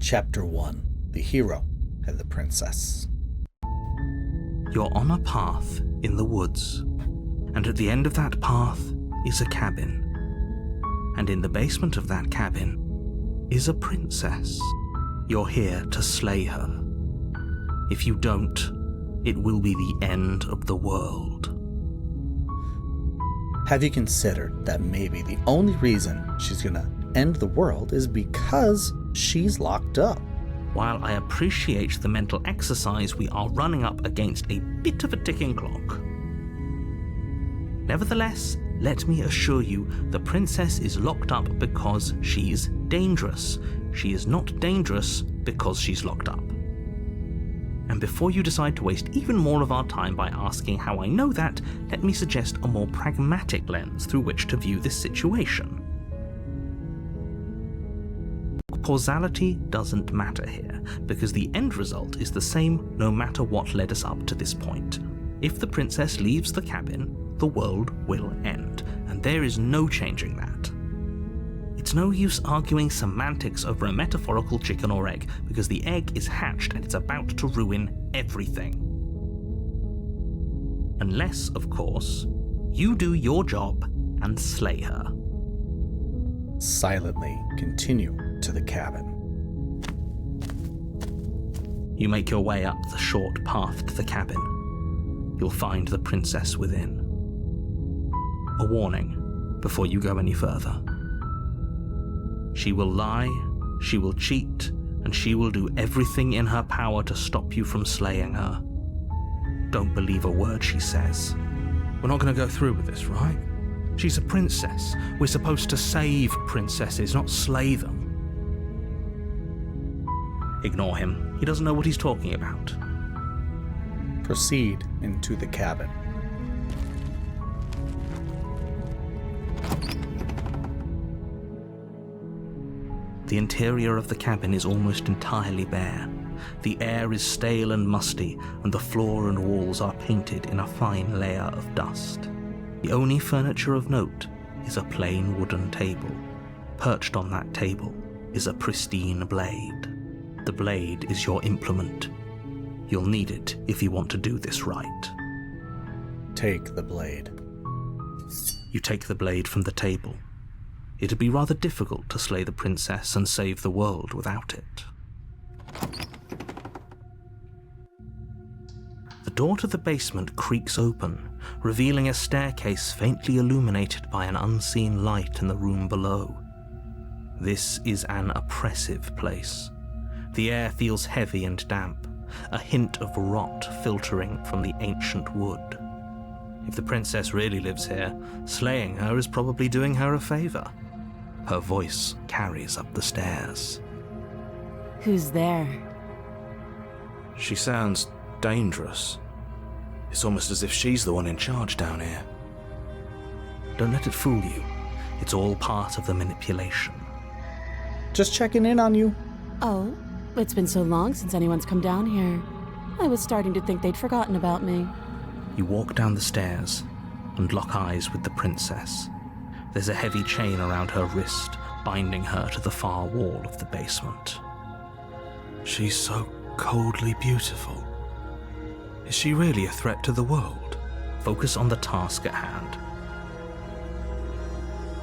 Chapter 1. The Hero and the Princess. You're on a path in the woods, and at the end of that path is a cabin. And in the basement of that cabin is a princess. You're here to slay her. If you don't, it will be the end of the world. Have you considered that maybe the only reason she's gonna end the world is because she's locked up? While I appreciate the mental exercise, we are running up against a bit of a ticking clock. Nevertheless, let me assure you, the princess is locked up because she's dangerous. She is not dangerous because she's locked up. And before you decide to waste even more of our time by asking how I know that, let me suggest a more pragmatic lens through which to view this situation. Causality doesn't matter here, because the end result is the same no matter what led us up to this point. If the princess leaves the cabin, the world will end, and there is no changing that. It's no use arguing semantics over a metaphorical chicken or egg, because the egg is hatched and it's about to ruin everything. Unless, of course, you do your job and slay her. Silently continue to the cabin. You make your way up the short path to the cabin. You'll find the princess within. A warning before you go any further. She will lie, she will cheat, and she will do everything in her power to stop you from slaying her. Don't believe a word she says. We're not going to go through with this, right? She's a princess. We're supposed to save princesses, not slay them. Ignore him. He doesn't know what he's talking about. Proceed into the cabin. The interior of the cabin is almost entirely bare. The air is stale and musty, and the floor and walls are painted in a fine layer of dust. The only furniture of note is a plain wooden table. Perched on that table is a pristine blade. The blade is your implement. You'll need it if you want to do this right. Take the blade. You take the blade from the table. It'd be rather difficult to slay the princess and save the world without it. The door to the basement creaks open, revealing a staircase faintly illuminated by an unseen light in the room below. This is an oppressive place. The air feels heavy and damp, a hint of rot filtering from the ancient wood. If the princess really lives here, slaying her is probably doing her a favor. Her voice carries up the stairs. Who's there? She sounds dangerous. It's almost as if she's the one in charge down here. Don't let it fool you. It's all part of the manipulation. Just checking in on you. Oh, it's been so long since anyone's come down here. I was starting to think they'd forgotten about me. You walk down the stairs and lock eyes with the princess. There's a heavy chain around her wrist, binding her to the far wall of the basement. She's so coldly beautiful. Is she really a threat to the world? Focus on the task at hand.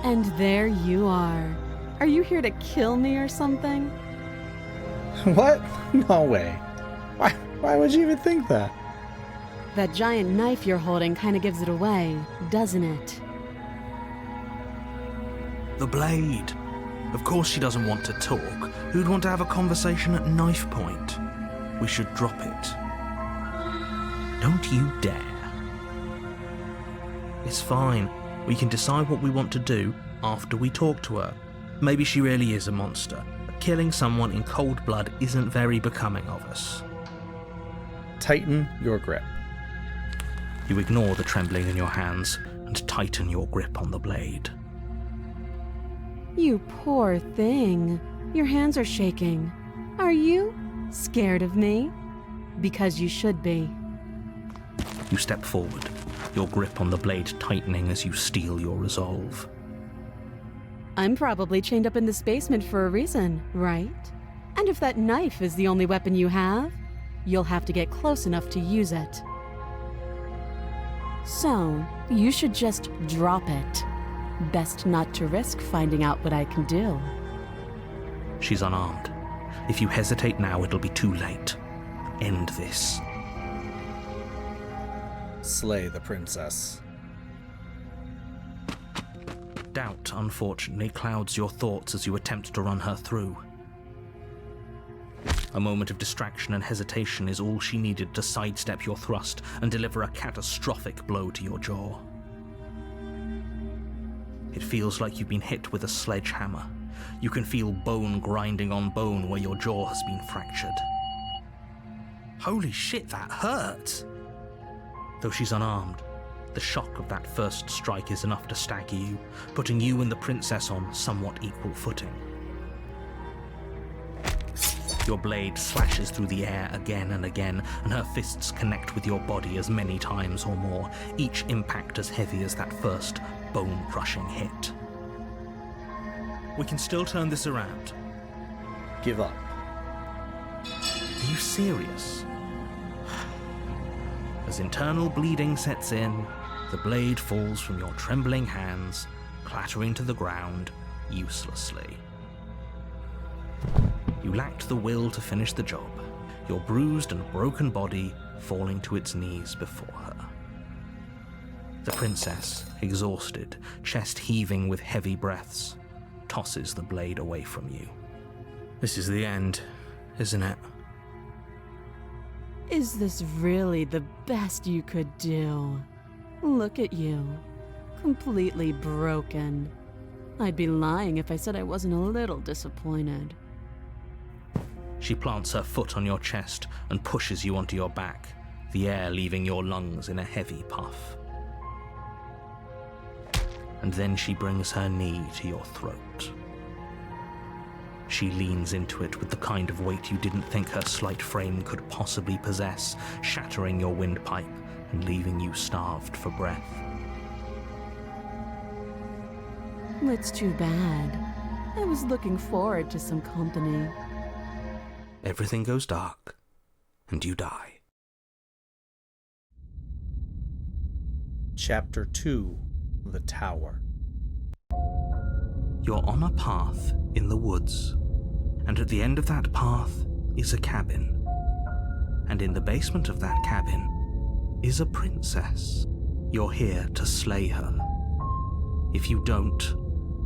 And there you are. Are you here to kill me or something? What? No way. Why would you even think that? That giant knife you're holding kind of gives it away, doesn't it? The blade. Of course she doesn't want to talk. Who'd want to have a conversation at knife point? We should drop it. Don't you dare. It's fine. We can decide what we want to do after we talk to her. Maybe she really is a monster, but killing someone in cold blood isn't very becoming of us. Tighten your grip. You ignore the trembling in your hands and tighten your grip on the blade. You poor thing. Your hands are shaking. Are you scared of me? Because you should be. You step forward, your grip on the blade tightening as you steel your resolve. I'm probably chained up in this basement for a reason, right? And if that knife is the only weapon you have, you'll have to get close enough to use it. So, you should just drop it. Best not to risk finding out what I can do. She's unarmed. If you hesitate now, it'll be too late. End this. Slay the princess. Doubt, unfortunately, clouds your thoughts as you attempt to run her through. A moment of distraction and hesitation is all she needed to sidestep your thrust and deliver a catastrophic blow to your jaw. It feels like you've been hit with a sledgehammer. You can feel bone grinding on bone where your jaw has been fractured. Holy shit, that hurt! Though she's unarmed, the shock of that first strike is enough to stagger you, putting you and the princess on somewhat equal footing. Your blade slashes through the air again and again, and her fists connect with your body as many times or more, each impact as heavy as that first bone-crushing hit. We can still turn this around. Give up. Are you serious? As internal bleeding sets in, the blade falls from your trembling hands, clattering to the ground uselessly. You lacked the will to finish the job, your bruised and broken body falling to its knees before her. The princess, exhausted, chest heaving with heavy breaths, tosses the blade away from you. This is the end, isn't it? Is this really the best you could do? Look at you. Completely broken. I'd be lying if I said I wasn't a little disappointed. She plants her foot on your chest and pushes you onto your back, the air leaving your lungs in a heavy puff. And then she brings her knee to your throat. She leans into it with the kind of weight you didn't think her slight frame could possibly possess, shattering your windpipe and leaving you starved for breath. It's too bad. I was looking forward to some company. Everything goes dark, and you die. Chapter 2: The Tower. You're on a path in the woods, and at the end of that path is a cabin. And in the basement of that cabin is a princess. You're here to slay her. If you don't,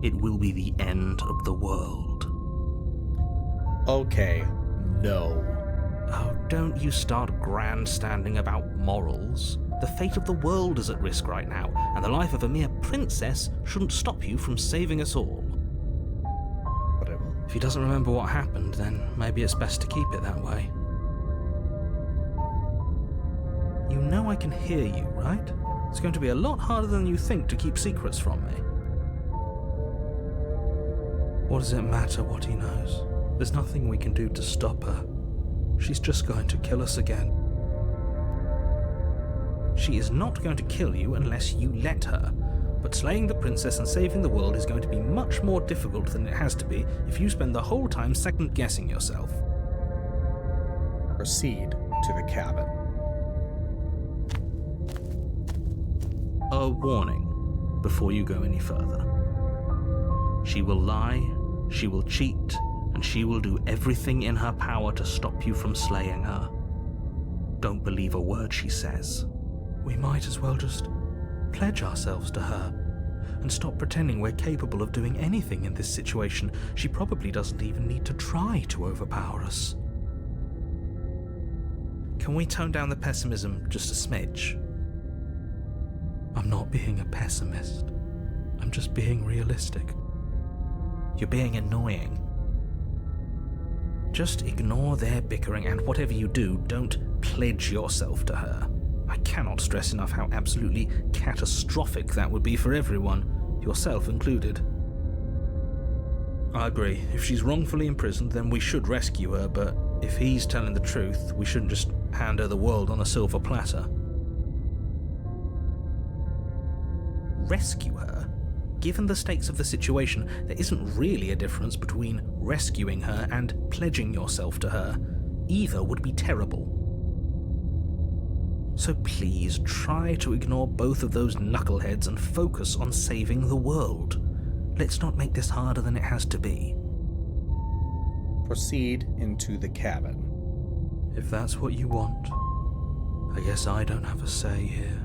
it will be the end of the world. Okay, no. Oh, don't you start grandstanding about morals. The fate of the world is at risk right now, and the life of a mere princess shouldn't stop you from saving us all. Whatever. If he doesn't remember what happened, then maybe it's best to keep it that way. You know I can hear you, right? It's going to be a lot harder than you think to keep secrets from me. What does it matter what he knows? There's nothing we can do to stop her. She's just going to kill us again. She is not going to kill you unless you let her, but slaying the princess and saving the world is going to be much more difficult than it has to be if you spend the whole time second-guessing yourself. Proceed to the cabin. A warning before you go any further. She will lie, she will cheat, and she will do everything in her power to stop you from slaying her. Don't believe a word she says. We might as well just pledge ourselves to her and stop pretending we're capable of doing anything in this situation. She probably doesn't even need to try to overpower us. Can we tone down the pessimism just a smidge? I'm not being a pessimist. I'm just being realistic. You're being annoying. Just ignore their bickering, and whatever you do, don't pledge yourself to her. I cannot stress enough how absolutely catastrophic that would be for everyone, yourself included. I agree. If she's wrongfully imprisoned, then we should rescue her, but if he's telling the truth, we shouldn't just hand her the world on a silver platter. Rescue her? Given the stakes of the situation, there isn't really a difference between rescuing her and pledging yourself to her. Either would be terrible. So please try to ignore both of those knuckleheads and focus on saving the world. Let's not make this harder than it has to be. Proceed into the cabin. If that's what you want, I guess I don't have a say here.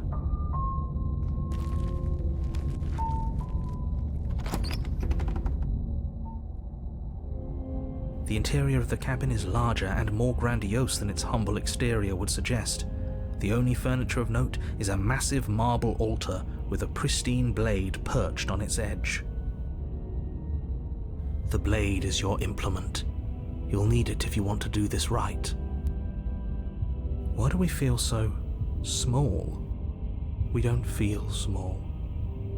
The interior of the cabin is larger and more grandiose than its humble exterior would suggest. The only furniture of note is a massive marble altar with a pristine blade perched on its edge. The blade is your implement. You'll need it if you want to do this right. Why do we feel so small? We don't feel small.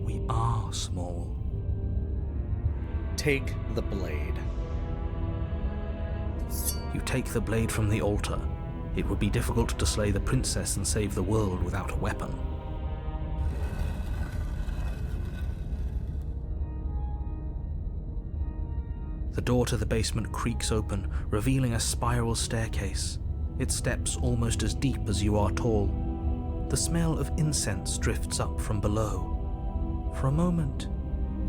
We are small. Take the blade. You take the blade from the altar. It would be difficult to slay the princess and save the world without a weapon. The door to the basement creaks open, revealing a spiral staircase. Its steps almost as deep as you are tall. The smell of incense drifts up from below. For a moment,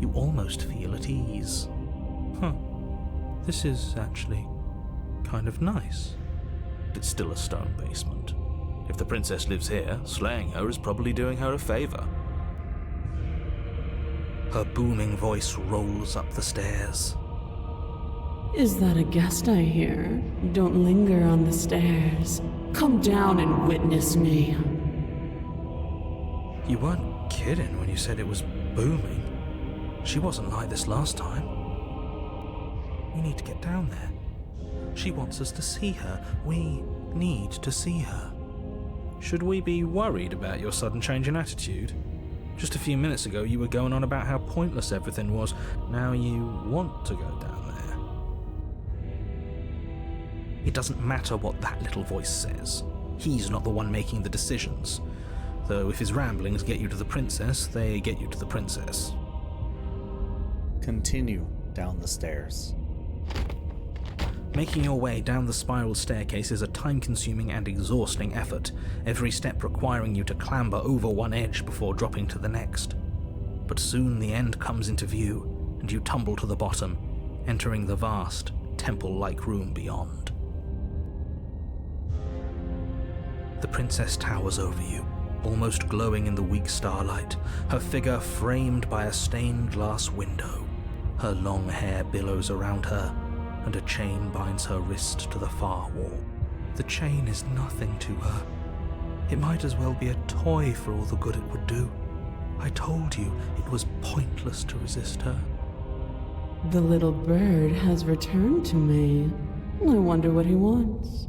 you almost feel at ease. This is actually kind of nice. It's still a stone basement. If the princess lives here, slaying her is probably doing her a favor. Her booming voice rolls up the stairs. Is that a guest I hear? Don't linger on the stairs. Come down and witness me. You weren't kidding when you said it was booming. She wasn't like this last time. We need to get down there. She wants us to see her. We need to see her. Should we be worried about your sudden change in attitude? Just a few minutes ago you were going on about how pointless everything was. Now you want to go down there. It doesn't matter what that little voice says. He's not the one making the decisions. Though if his ramblings get you to the princess, they get you to the princess. Continue down the stairs. Making your way down the spiral staircase is a time-consuming and exhausting effort, every step requiring you to clamber over one edge before dropping to the next. But soon the end comes into view, and you tumble to the bottom, entering the vast, temple-like room beyond. The princess towers over you, almost glowing in the weak starlight, her figure framed by a stained glass window. Her long hair billows around her, and a chain binds her wrist to the far wall. The chain is nothing to her. It might as well be a toy for all the good it would do. I told you it was pointless to resist her. The little bird has returned to me. I wonder what he wants.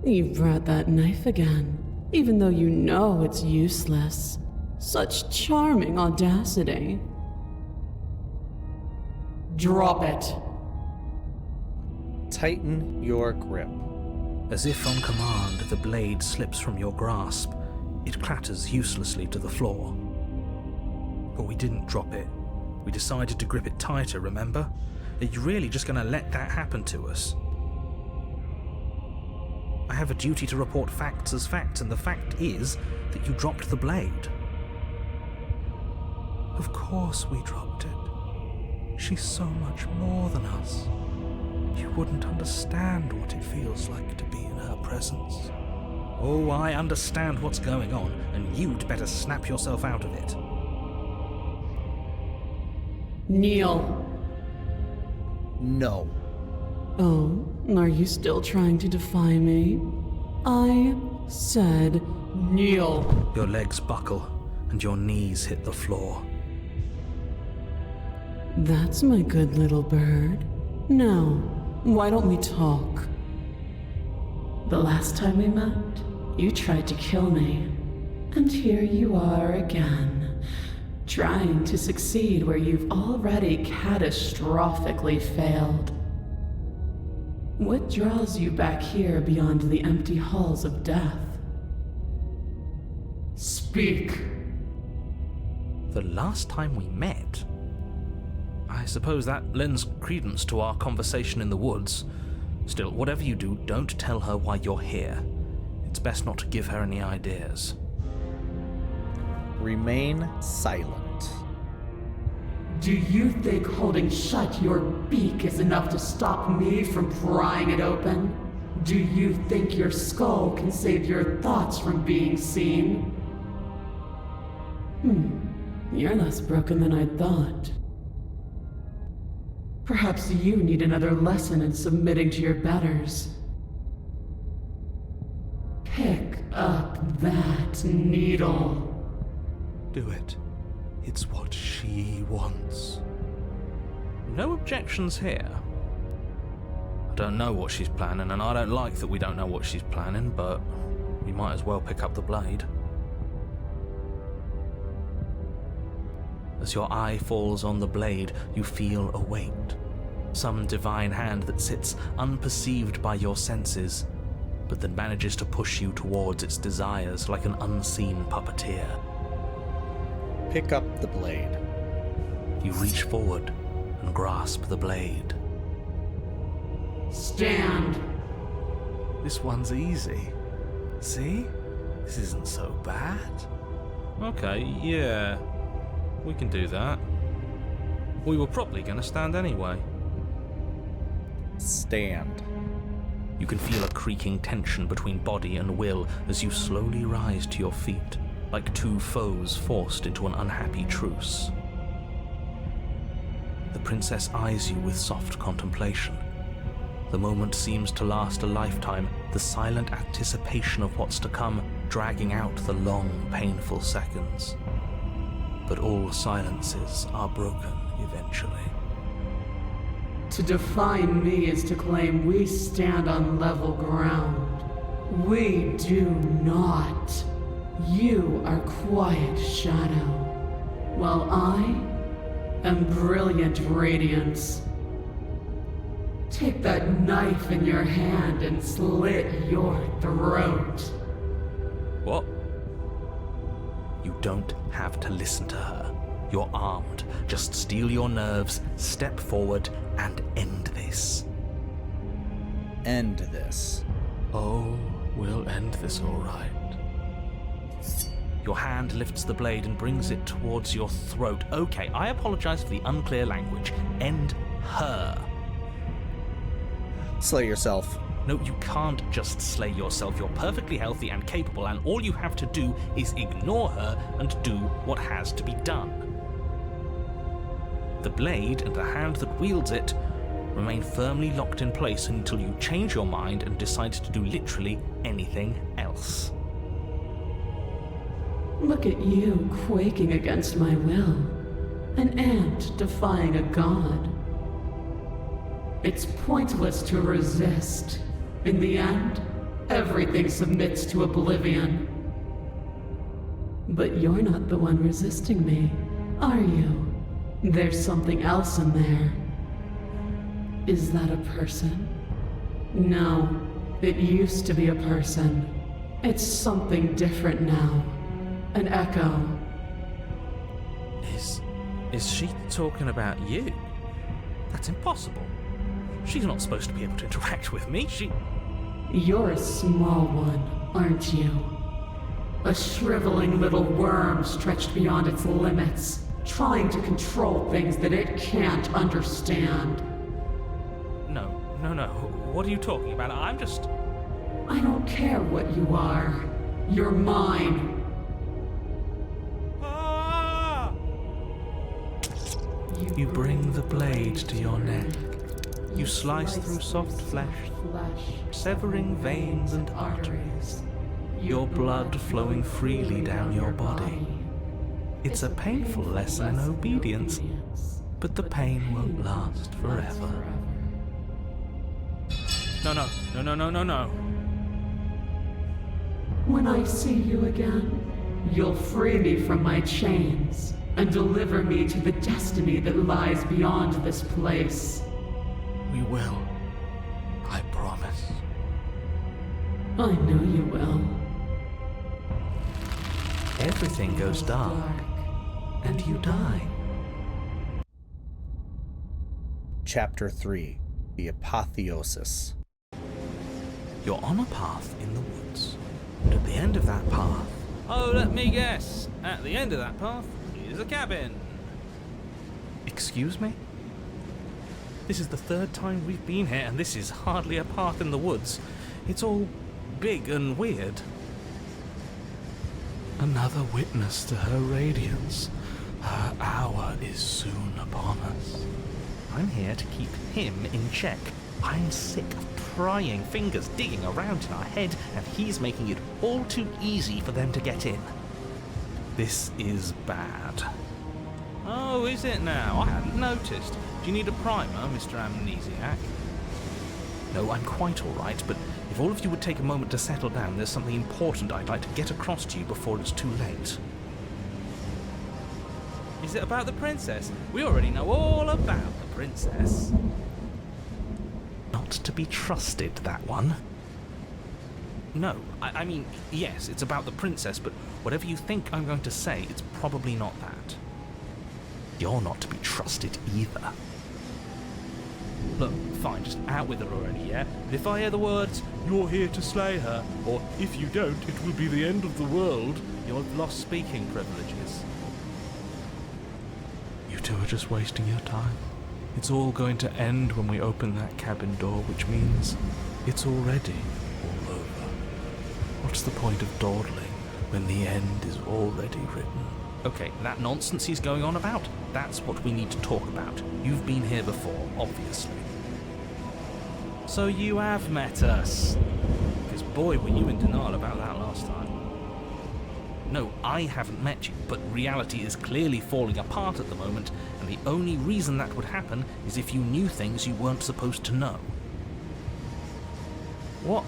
You've brought that knife again, even though you know it's useless. Such charming audacity. Drop it. Tighten your grip. As if on command, the blade slips from your grasp. It clatters uselessly to the floor. But we didn't drop it. We decided to grip it tighter, remember? Are you really just going to let that happen to us? I have a duty to report facts as facts, and the fact is that you dropped the blade. Of course we dropped it. She's so much more than us. You wouldn't understand what it feels like to be in her presence. Oh, I understand what's going on, and you'd better snap yourself out of it. Kneel. No. Oh, are you still trying to defy me? I said kneel. Your legs buckle, and your knees hit the floor. That's my good little bird. Now, why don't we talk? The last time we met, you tried to kill me. And here you are again, trying to succeed where you've already catastrophically failed. What draws you back here beyond the empty halls of death? Speak. The last time we met? I suppose that lends credence to our conversation in the woods. Still, whatever you do, don't tell her why you're here. It's best not to give her any ideas. Remain silent. Do you think holding shut your beak is enough to stop me from prying it open? Do you think your skull can save your thoughts from being seen? You're less broken than I thought. Perhaps you need another lesson in submitting to your betters. Pick up that needle. Do it. It's what she wants. No objections here. I don't know what she's planning, and I don't like that we don't know what she's planning, but we might as well pick up the blade. As your eye falls on the blade, you feel a weight. Some divine hand that sits unperceived by your senses, but that manages to push you towards its desires like an unseen puppeteer. Pick up the blade. You reach forward and grasp the blade. Stand. This one's easy. See? This isn't so bad. Okay, yeah. We can do that. We were probably going to stand anyway. Stand. You can feel a creaking tension between body and will as you slowly rise to your feet, like two foes forced into an unhappy truce. The princess eyes you with soft contemplation. The moment seems to last a lifetime, the silent anticipation of what's to come dragging out the long, painful seconds. But all silences are broken eventually. To define me is to claim we stand on level ground. We do not. You are quiet shadow, while I am brilliant radiance. Take that knife in your hand and slit your throat. What? You don't have to listen to her. You're armed. Just steel your nerves, step forward, and end this. End this. Oh, we'll end this all right. Your hand lifts the blade and brings it towards your throat. Okay, I apologize for the unclear language. End her. Slay yourself. No, you can't just slay yourself. You're perfectly healthy and capable, and all you have to do is ignore her and do what has to be done. The blade and the hand that wields it remain firmly locked in place until you change your mind and decide to do literally anything else. Look at you quaking against my will. An ant defying a god. It's pointless to resist. In the end, everything submits to oblivion. But you're not the one resisting me, are you? There's something else in there. Is that a person? No, it used to be a person. It's something different now. An echo. Is she talking about you? That's impossible. She's not supposed to be able to interact with me. You're a small one, aren't you? A shriveling little worm stretched beyond its limits, trying to control things that it can't understand. No. What are you talking about? I don't care what you are. You're mine. You bring the blade to your neck. You slice through soft flesh, severing veins and arteries, your blood flowing freely down your body. It's a painful lesson in obedience, but the pain won't last forever. No. When I see you again, you'll free me from my chains and deliver me to the destiny that lies beyond this place. We will. I promise. I know you will. Everything goes dark, and you die. Chapter 3: The Apotheosis. You're on a path in the woods, and at the end of that path... Oh, let me guess. At the end of that path is a cabin. Excuse me? This is the third time we've been here, and this is hardly a path in the woods. It's all big and weird. Another witness to her radiance. Her hour is soon upon us. I'm here to keep him in check. I'm sick of prying fingers digging around in our head, and he's making it all too easy for them to get in. This is bad. Oh, is it now? I hadn't noticed. Do you need a primer, Mr. Amnesiac? No, I'm quite all right, but if all of you would take a moment to settle down, there's something important I'd like to get across to you before it's too late. Is it about the princess? We already know all about the princess. Not to be trusted, that one. No, I mean, yes, it's about the princess, but whatever you think I'm going to say, it's probably not that. You're not to be trusted either. Look, fine, just out with it already, yeah? But if I hear the words, "You're here to slay her," or "If you don't, it will be the end of the world," you've lost speaking privileges. You two are just wasting your time. It's all going to end when we open that cabin door, which means it's already all over. What's the point of dawdling when the end is already written? Okay, that nonsense he's going on about, that's what we need to talk about. You've been here before, obviously. So you have met us. Because boy, were you in denial about that last time. No, I haven't met you, but reality is clearly falling apart at the moment, and the only reason that would happen is if you knew things you weren't supposed to know. What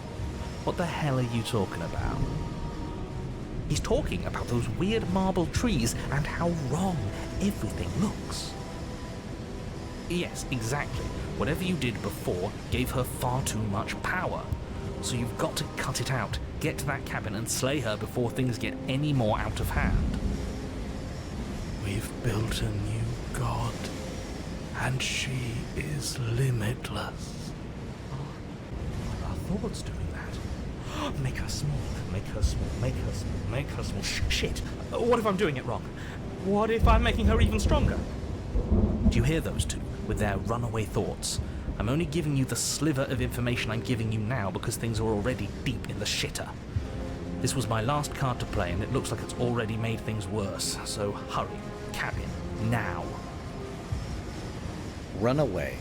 the hell are you talking about? He's talking about those weird marble trees and how wrong everything looks. Yes, exactly. Whatever you did before gave her far too much power. So you've got to cut it out, get to that cabin and slay her before things get any more out of hand. We've built a new god, and she is limitless. What are our thoughts doing that? Make her small, make her small, make her small, make her small. Shit! What if I'm doing it wrong? What if I'm making her even stronger? Do you hear those two, with their runaway thoughts? I'm only giving you the sliver of information I'm giving you now because things are already deep in the shitter. This was my last card to play, and it looks like it's already made things worse. So hurry, cabin, now. Run away.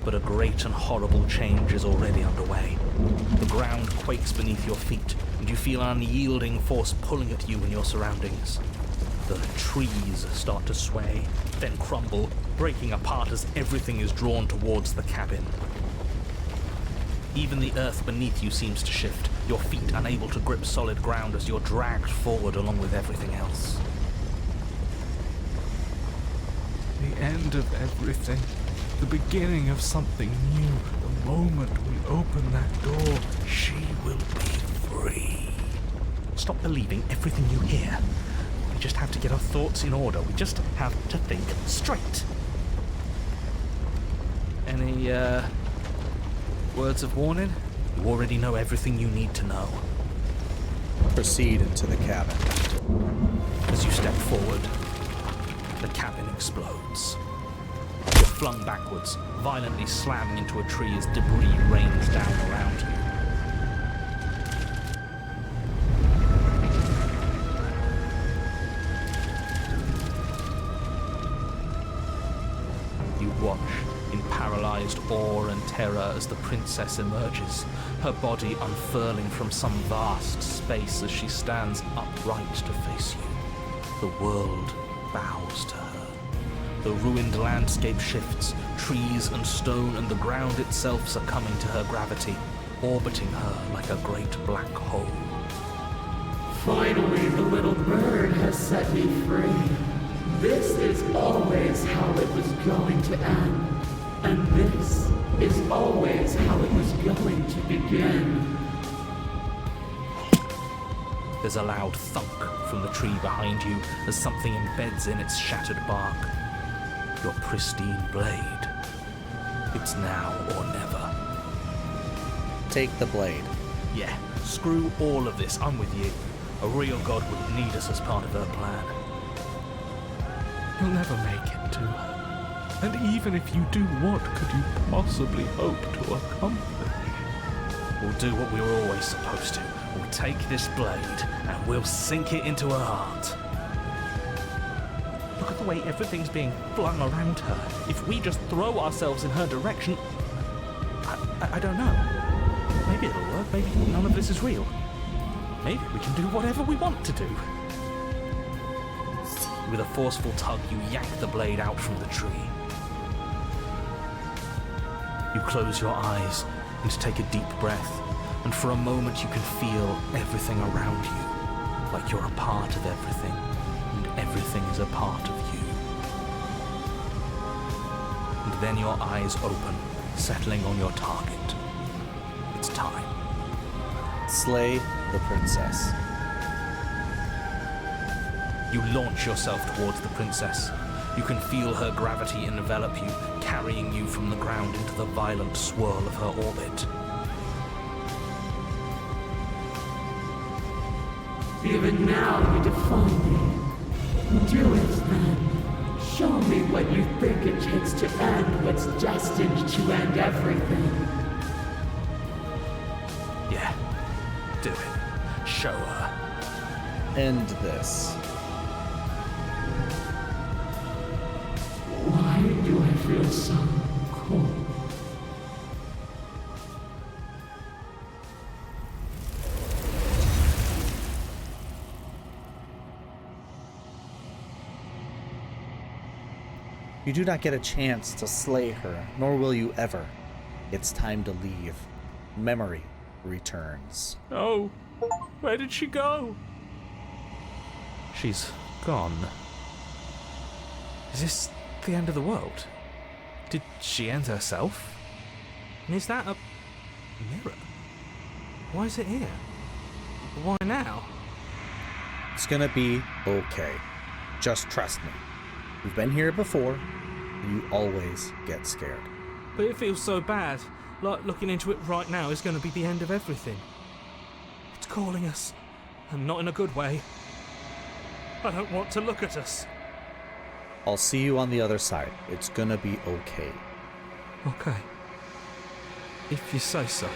But a great and horrible change is already underway. The ground quakes beneath your feet, and you feel an unyielding force pulling at you and your surroundings. The trees start to sway, then crumble, breaking apart as everything is drawn towards the cabin. Even the earth beneath you seems to shift, your feet unable to grip solid ground as you're dragged forward along with everything else. The end of everything. The beginning of something new. The moment we open that door, she will be free. Stop believing everything you hear. We just have to get our thoughts in order. We just have to think straight. Any, words of warning? You already know everything you need to know. Proceed into the cabin. As you step forward, the cabin explodes. You're flung backwards, violently slamming into a tree as debris rains down around you. You watch in paralyzed awe and terror as the princess emerges, her body unfurling from some vast space as she stands upright to face you. The world bows to her. The ruined landscape shifts, trees and stone and the ground itself succumbing to her gravity, orbiting her like a great black hole. Finally, the little bird has set me free. This is always how it was going to end. And this is always how it was going to begin. There's a loud thunk from the tree behind you as something embeds in its shattered bark. Your pristine blade. It's now or never. Take the blade. Yeah, screw all of this, I'm with you. A real god would need us as part of her plan. You'll never make it to her. And even if you do, what could you possibly hope to accomplish? We'll do what we were always supposed to. We'll take this blade and we'll sink it into her heart. Look at the way everything's being flung around her. If we just throw ourselves in her direction, I don't know. Maybe it'll work. Maybe none of this is real. Maybe we can do whatever we want to do. With a forceful tug, you yank the blade out from the tree. You close your eyes and take a deep breath, and for a moment you can feel everything around you, like you're a part of everything, and everything is a part of you. And then your eyes open, settling on your target. It's time. Slay the princess. You launch yourself towards the princess. You can feel her gravity envelop you, carrying you from the ground into the violent swirl of her orbit. Even now you defy me. Do it then. Show me what you think it takes to end what's destined to end everything. Yeah, do it. Show her. End this. Why do I feel so cold? You do not get a chance to slay her, nor will you ever. It's time to leave. Memory returns. Oh, where did she go? She's gone. Is this the end of the world? Did she end herself? And is that a mirror? Why is it here? Why now? It's gonna be okay. Just trust me. We've been here before, and you always get scared. But it feels so bad. Like looking into it right now is going to be the end of everything. It's calling us, and not in a good way. I don't want to look at us. I'll see you on the other side. It's gonna be okay. Okay. If you say so.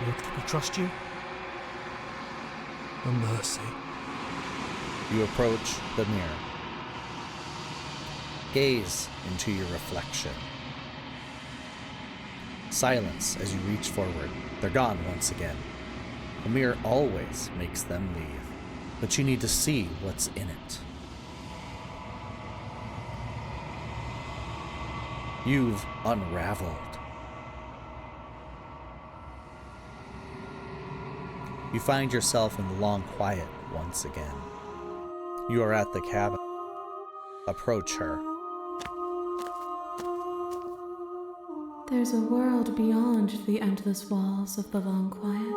Will we trust you? A mercy. You approach the mirror. Gaze into your reflection. Silence as you reach forward. They're gone once again. The mirror always makes them leave, but you need to see what's in it. You've unraveled. You find yourself in the long quiet once again. You are at the cabin. Approach her. There's a world beyond the endless walls of the long quiet.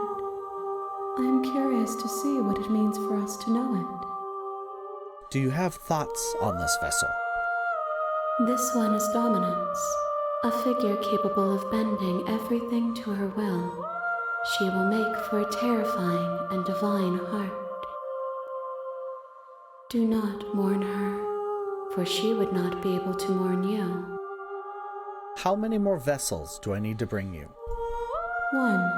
I am curious to see what it means for us to know it. Do you have thoughts on this vessel? This one is Dominance, a figure capable of bending everything to her will. She will make for a terrifying and divine heart. Do not mourn her, for she would not be able to mourn you. How many more vessels do I need to bring you? One.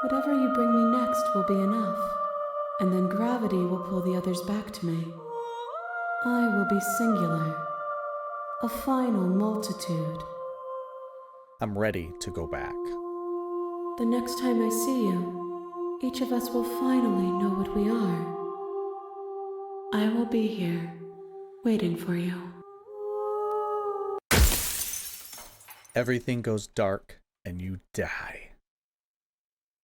Whatever you bring me next will be enough, and then gravity will pull the others back to me. I will be singular, a final multitude. I'm ready to go back. The next time I see you, each of us will finally know what we are. I will be here, waiting for you. Everything goes dark and you die.